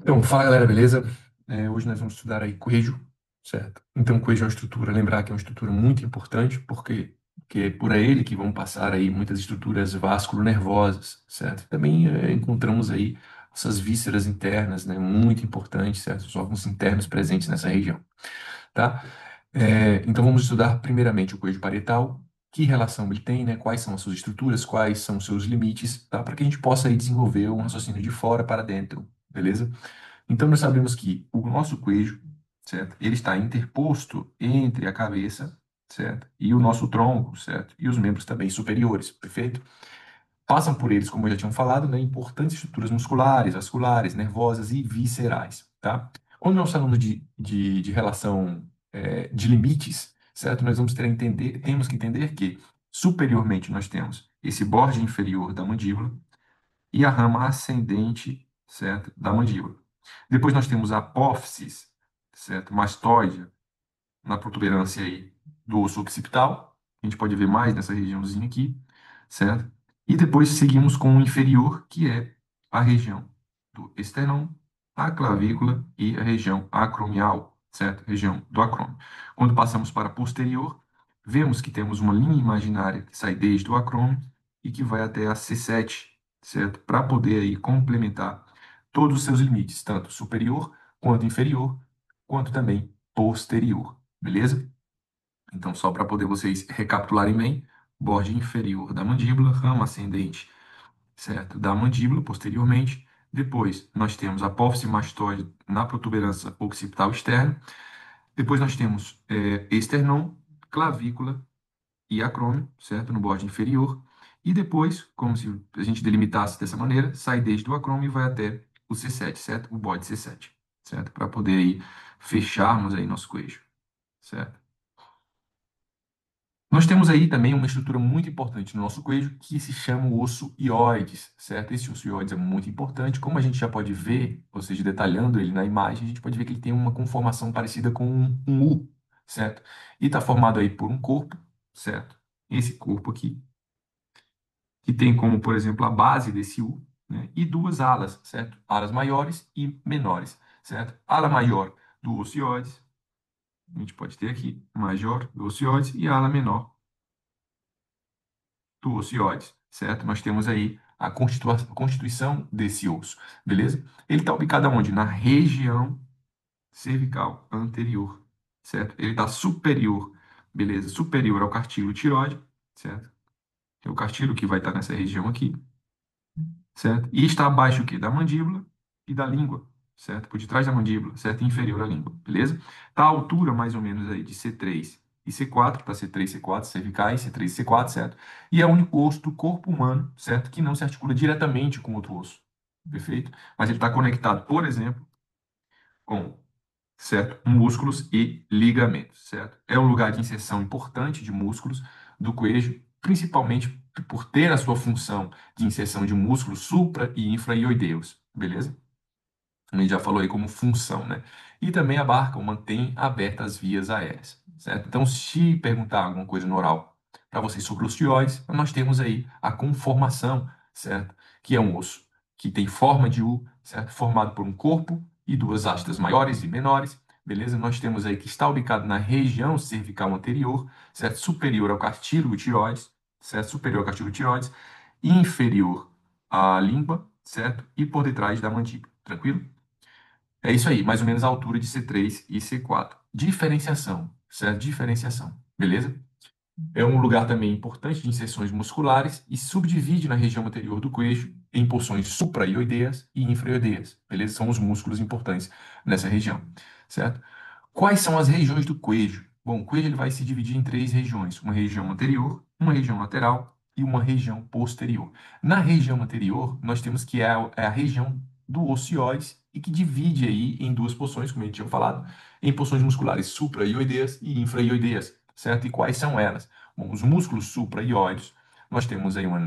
Então, fala galera, beleza? Hoje nós vamos estudar aí Coelho, certo? Então, Coelho é uma estrutura, lembrar que é uma estrutura muito importante, porque é por ele que vão passar aí muitas estruturas vasculonervosas, certo? Também encontramos aí essas vísceras internas, né? Muito importantes, certo? Os órgãos internos presentes nessa região, tá? Então, vamos estudar primeiramente o Coelho parietal, que relação ele tem, né? Quais são as suas estruturas, quais são os seus limites, tá? Para que a gente possa aí desenvolver um raciocínio de fora para dentro, beleza? Então, nós sabemos que o nosso queijo, certo? Ele está interposto entre a cabeça, certo? E o nosso tronco, certo? E os membros também superiores, perfeito? Passam por eles, como eu já tinha falado, né, importantes estruturas musculares, vasculares, nervosas e viscerais, tá? Quando nós falamos de relação de limites, certo? Nós vamos temos que entender que superiormente nós temos esse borde inferior da mandíbula, e a rama ascendente, certo, da mandíbula. Depois nós temos a apófisis, certo, mastoide, na protuberância aí do osso occipital. A gente pode ver mais nessa regiãozinha aqui, certo? E depois seguimos com o inferior, que é a região do esternão, a clavícula e a região acromial, certo? Região do acrômio. Quando passamos para posterior, vemos que temos uma linha imaginária que sai desde o acrômio e que vai até a C7, certo? Para poder aí complementar todos os seus limites, tanto superior quanto inferior, quanto também posterior. Beleza? Então, só para poder vocês recapitularem bem, borde inferior da mandíbula, rama ascendente, certo? Da mandíbula, posteriormente. Depois, nós temos a apófise mastoide na protuberância occipital externa. Depois, nós temos esternão, clavícula e acrômio, certo? No borde inferior. E depois, como se a gente delimitasse dessa maneira, sai desde o acrômio e vai até o C7, certo? O bode C7, certo? Para poder aí fecharmos aí nosso queijo, certo? Nós temos aí também uma estrutura muito importante no nosso queijo que se chama o osso ióides, certo? Esse osso ióides é muito importante, como a gente já pode ver, ou seja, detalhando ele na imagem, a gente pode ver que ele tem uma conformação parecida com um U, certo? E está formado aí por um corpo, certo? Esse corpo aqui, que tem como, por exemplo, a base desse U, né? E duas alas, certo? Alas maiores e menores, certo? Ala maior do osso ióides, a gente pode ter aqui, maior do osso ióides e ala menor do osso ióide, certo? Nós temos aí a constituição desse osso, beleza? Ele está ubicado aonde? Na região cervical anterior, certo? Ele está superior, beleza? Superior ao cartílago tireoide, certo? Que é o cartílago que vai estar nessa região aqui, certo? E está abaixo o quê? Da mandíbula e da língua, certo? Por detrás da mandíbula, certo? E inferior à língua, beleza? Está à altura mais ou menos aí de C3 e C4, para C3, C4, cervicais, C3 e C4, certo? E é o único osso do corpo humano, certo? Que não se articula diretamente com outro osso, perfeito? Mas ele está conectado, por exemplo, com, certo? Músculos e ligamentos, certo? É um lugar de inserção importante de músculos do queijo, principalmente por ter a sua função de inserção de músculos supra e infraioideus, beleza? A gente já falou aí como função, né? E também abarca ou mantém abertas as vias aéreas, certo? Então, se perguntar alguma coisa no oral para vocês sobre os tireoides, nós temos aí a conformação, certo? Que é um osso que tem forma de U, certo? Formado por um corpo e duas hastas maiores e menores, beleza? Nós temos aí que está ubicado na região cervical anterior, certo? Superior ao cartílago tireoides, certo? Superior ao cartílago tireoides, inferior à língua, certo? E por detrás da mandíbula, tranquilo? É isso aí, mais ou menos a altura de C3 e C4. Diferenciação, certo? Diferenciação, beleza? É um lugar também importante de inserções musculares e subdivide na região anterior do queijo em porções supraioideias e infraioideias, beleza? São os músculos importantes nessa região, certo? Quais são as regiões do queijo? Bom, o queijo ele vai se dividir em três regiões: uma região anterior, uma região lateral e uma região posterior. Na região anterior, nós temos que é a região do ocioides e que divide aí em duas porções, como a gente tinha falado, em porções musculares supraioideias e infraioideias, certo? E quais são elas? Bom, os músculos supraioides, nós temos aí uma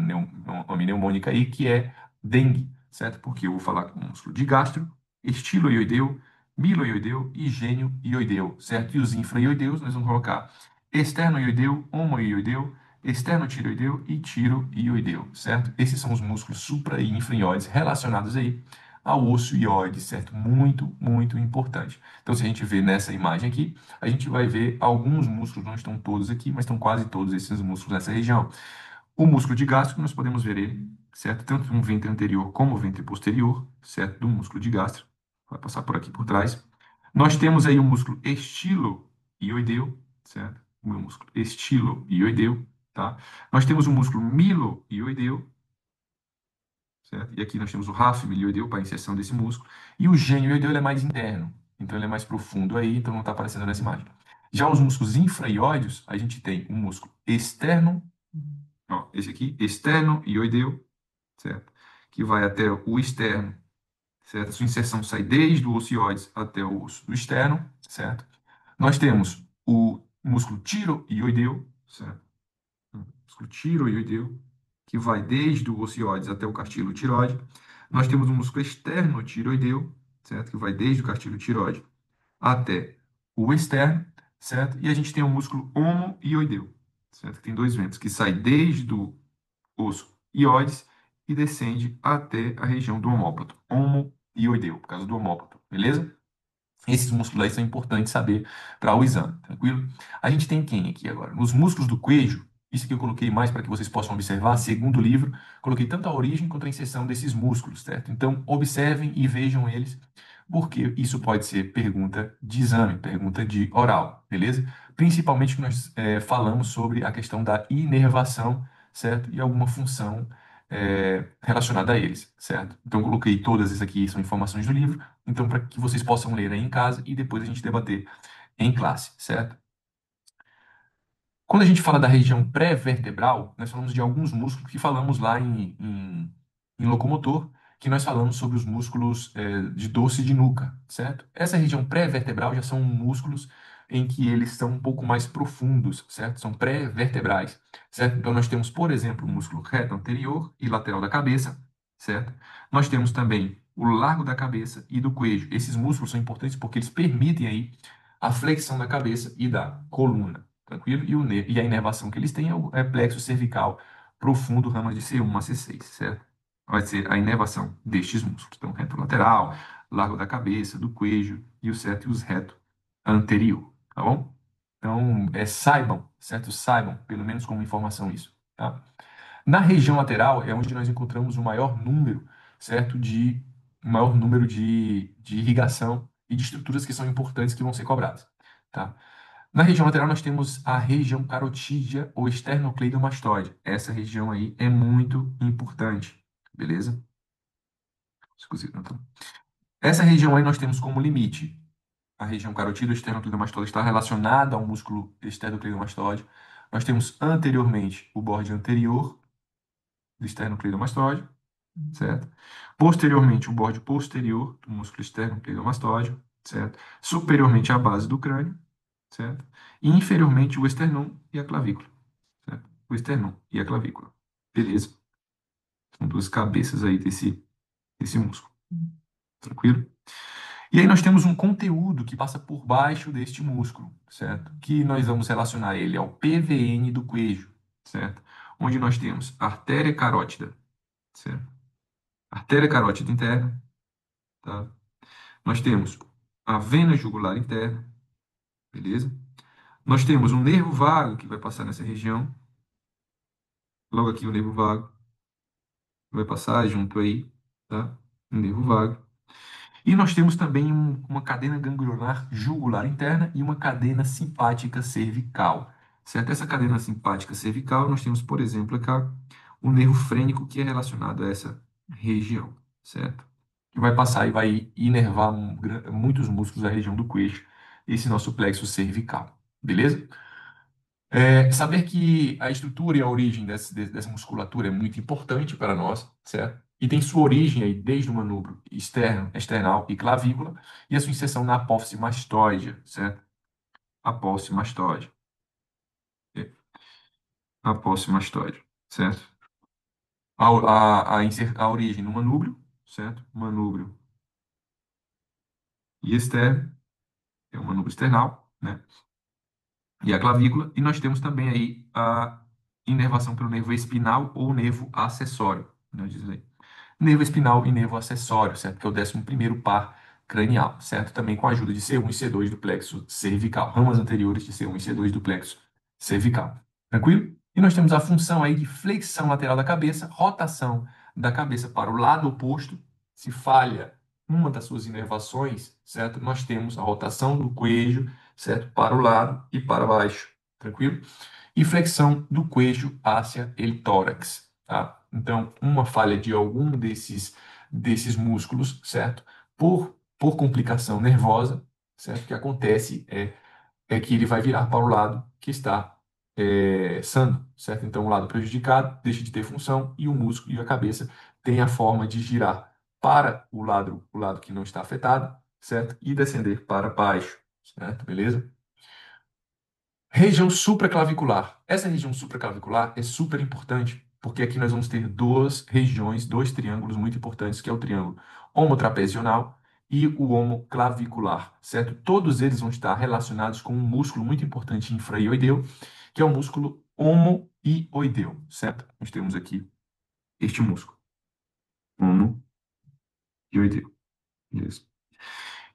mnemônica aí que é dengue, certo? Porque eu vou falar com o músculo de gastro, estiloioideu, miloioideu e gênioioideu, certo? E os infraioideus nós vamos colocar externoioideu, homoioideu, externotireoideu e tiroioideu, certo? Esses são os músculos supra e infraioides relacionados aí ao osso ióide, certo? Muito, muito importante. Então, se a gente vê nessa imagem aqui, a gente vai ver alguns músculos, não estão todos aqui, mas estão quase todos esses músculos nessa região. O músculo de gastro, nós podemos ver ele, certo? Tanto no ventre anterior como no ventre posterior, certo? Do músculo de gastro. Vai passar por aqui por trás. Nós temos aí o músculo estiloioideu, certo? O meu músculo estiloioideu, tá? Nós temos o músculo miloioideu, certo? E aqui nós temos o rafo-milioideu para a inserção desse músculo. E o gênioideu ele é mais interno, então ele é mais profundo aí, então não está aparecendo nessa imagem. Já os músculos infra-iódeos, a gente tem o músculo externo, ó, esse aqui, externo-ioideu, certo? Que vai até o externo, certo? A sua inserção sai desde o osso ióides até o osso do externo, certo? Nós temos o músculo tiroioideu, certo? O músculo tiroioideu, que vai desde o osso ióides até o cartílago tiroide. Nós temos o músculo externo tiroideu, certo? Que vai desde o cartílago tiroide até o externo, certo? E a gente tem o músculo homoioideu, certo? Que tem dois ventos, que sai desde o osso ióides e descende até a região do omóplato, homoioideu, por causa do omóplato, beleza? Esses músculos aí são importantes saber para o exame, tranquilo? A gente tem quem aqui agora? Nos músculos do queijo, isso que eu coloquei mais para que vocês possam observar, segundo o livro, coloquei tanto a origem quanto a inserção desses músculos, certo? Então, observem e vejam eles, porque isso pode ser pergunta de exame, pergunta de oral, beleza? Principalmente que nós falamos sobre a questão da inervação, certo? E alguma função relacionada a eles, certo? Então, eu coloquei todas essas aqui, são informações do livro, então, para que vocês possam ler aí em casa e depois a gente debater em classe, certo? Quando a gente fala da região pré-vertebral, nós falamos de alguns músculos que falamos lá em locomotor, que nós falamos sobre os músculos de dorso e de nuca, certo? Essa região pré-vertebral já são músculos em que eles são um pouco mais profundos, certo? São pré-vertebrais, certo? Então nós temos, por exemplo, o músculo reto anterior e lateral da cabeça, certo? Nós temos também o largo da cabeça e do queijo. Esses músculos são importantes porque eles permitem aí a flexão da cabeça e da coluna. Tranquilo? E a inervação que eles têm é plexo cervical profundo, ramas de C1 a C6, certo? Vai ser a inervação destes músculos. Então, reto lateral, largo da cabeça, do queijo e o certo e os reto anterior, tá bom? Então, saibam, certo? Saibam, pelo menos como informação isso, tá? Na região lateral é onde nós encontramos o maior número, certo? Maior número de irrigação e de estruturas que são importantes que vão ser cobradas, tá? Na região lateral, nós temos a região carotídea ou esternocleidomastoide. Essa região aí é muito importante, beleza? Exclusive, não tá? Essa região aí nós temos como limite. A região carotídea ou esternocleidomastoide está relacionada ao músculo esternocleidomastoide. Nós temos anteriormente o borde anterior do esternocleidomastoide, certo? Posteriormente, o borde posterior do músculo esternocleidomastoide, certo? Superiormente, a base do crânio, certo? E inferiormente, o esternão e a clavícula, certo? O esternão e a clavícula. Beleza? São duas cabeças aí desse músculo. Tranquilo? E aí nós temos um conteúdo que passa por baixo deste músculo, certo? Que nós vamos relacionar ele ao PVN do queijo, certo? Onde nós temos artéria carótida, certo? Artéria carótida interna, tá? Nós temos a vena jugular interna, beleza? Nós temos um nervo vago que vai passar nessa região. Logo aqui o nervo vago vai passar junto aí, tá? Um nervo vago. E nós temos também uma cadena ganglionar jugular interna e uma cadena simpática cervical, certo? Essa cadena simpática cervical, nós temos, por exemplo, aqui o nervo frênico que é relacionado a essa região, certo? Que vai passar e vai inervar muitos músculos da região do queixo, esse nosso plexo cervical, beleza? Saber que a estrutura e a origem dessa musculatura é muito importante para nós, certo? E tem sua origem aí desde o manubro externo, external e clavícula, e a sua inserção na apófise mastoide, certo? Apófise mastoide. Apófise mastoide, certo? A origem no manúbrio, certo? Manúbrio e externo, é o manúbrio external, né? E a clavícula, e nós temos também aí a inervação pelo nervo espinal ou nervo acessório, né, diz aí. nervo espinal e nervo acessório, certo? Que é o 11º par cranial, certo? Também com a ajuda de C1 e C2 do plexo cervical, ramas anteriores de C1 e C2 do plexo cervical. Tranquilo? E nós temos a função aí de flexão lateral da cabeça, rotação da cabeça para o lado oposto. Se falha uma das suas inervações, certo? Nós temos a rotação do queijo, certo? Para o lado e para baixo. Tranquilo? E flexão do queijo hacia el tórax, tá? Então, uma falha de algum desses músculos, certo? Por complicação nervosa, certo? O que acontece é que ele vai virar para o lado que está sano, certo? Então, o lado prejudicado deixa de ter função e o músculo e a cabeça têm a forma de girar para o lado que não está afetado, certo? E descender para baixo, certo? Beleza? Região supraclavicular. Essa região supraclavicular é super importante, porque aqui nós vamos ter duas regiões, dois triângulos muito importantes, que é o triângulo homotrapecional e o homoclavicular, certo? Todos eles vão estar relacionados com um músculo muito importante infraioideu, que é o músculo homoioideu, certo? Nós temos aqui este músculo, homoioideu. Beleza.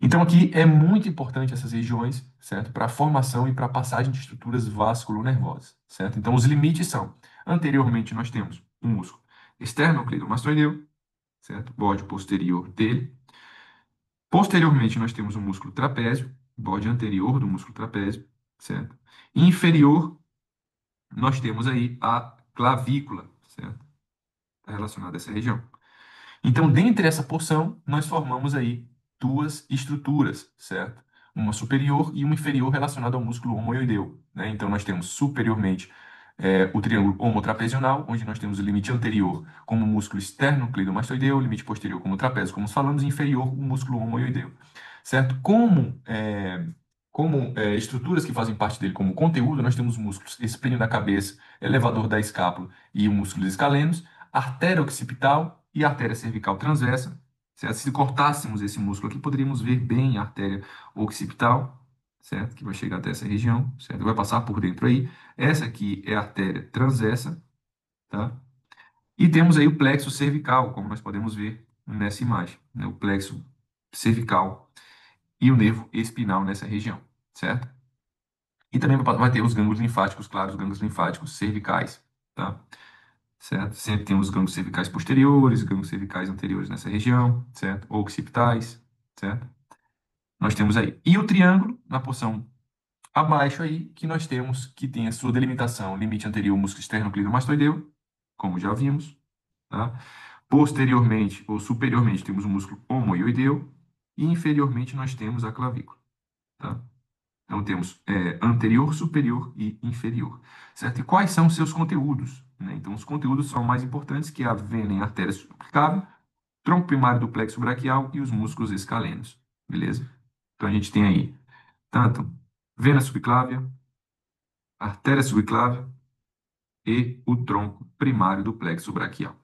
Então, aqui é muito importante essas regiões, certo? Para a formação e para a passagem de estruturas vasculonervosas, certo? Então, os limites são: anteriormente, nós temos o músculo esternocleidomastoideu, certo? Bode posterior dele. Posteriormente, nós temos o músculo trapézio, bode anterior do músculo trapézio, certo? E inferior, nós temos aí a clavícula, certo? Está relacionada a essa região. Então, dentre essa porção, nós formamos aí duas estruturas, certo? Uma superior e uma inferior relacionada ao músculo homoioideu, né? Então, nós temos superiormente o triângulo homotrapecional, onde nós temos o limite anterior como músculo esternocleidomastoideu, o limite posterior como trapézio, como falamos, e inferior o músculo homoioideu, certo? Como estruturas que fazem parte dele como conteúdo, nós temos músculos espinho da cabeça, elevador da escápula e músculos escalenos, artéria occipital e artéria cervical transversa. Certo? Se cortássemos esse músculo aqui, poderíamos ver bem a artéria occipital, certo? Que vai chegar até essa região, certo? Vai passar por dentro aí. Essa aqui é a artéria transversa, tá? E temos aí o plexo cervical, como nós podemos ver nessa imagem, né? O plexo cervical e o nervo espinal nessa região, certo? E também vai ter os gânglios linfáticos, claro, os gânglios linfáticos cervicais, tá? Certo? Sempre tem os gânglios cervicais posteriores, gânglios cervicais anteriores nessa região, certo? Ou occipitais, certo? Nós temos aí. E o triângulo, na porção abaixo aí, que nós temos que tem a sua delimitação, limite anterior, músculo esternocleidomastoideu, como já vimos, tá? Posteriormente ou superiormente temos o músculo homoioideu e inferiormente nós temos a clavícula, tá? Então, temos anterior, superior e inferior, certo? E quais são os seus conteúdos, né? Então, os conteúdos são mais importantes, que é a vena em artéria suplicável, tronco primário do plexo braquial e os músculos escalenos, beleza? Então, a gente tem aí tanto vena subclávia, artéria subclávia e o tronco primário do plexo braquial,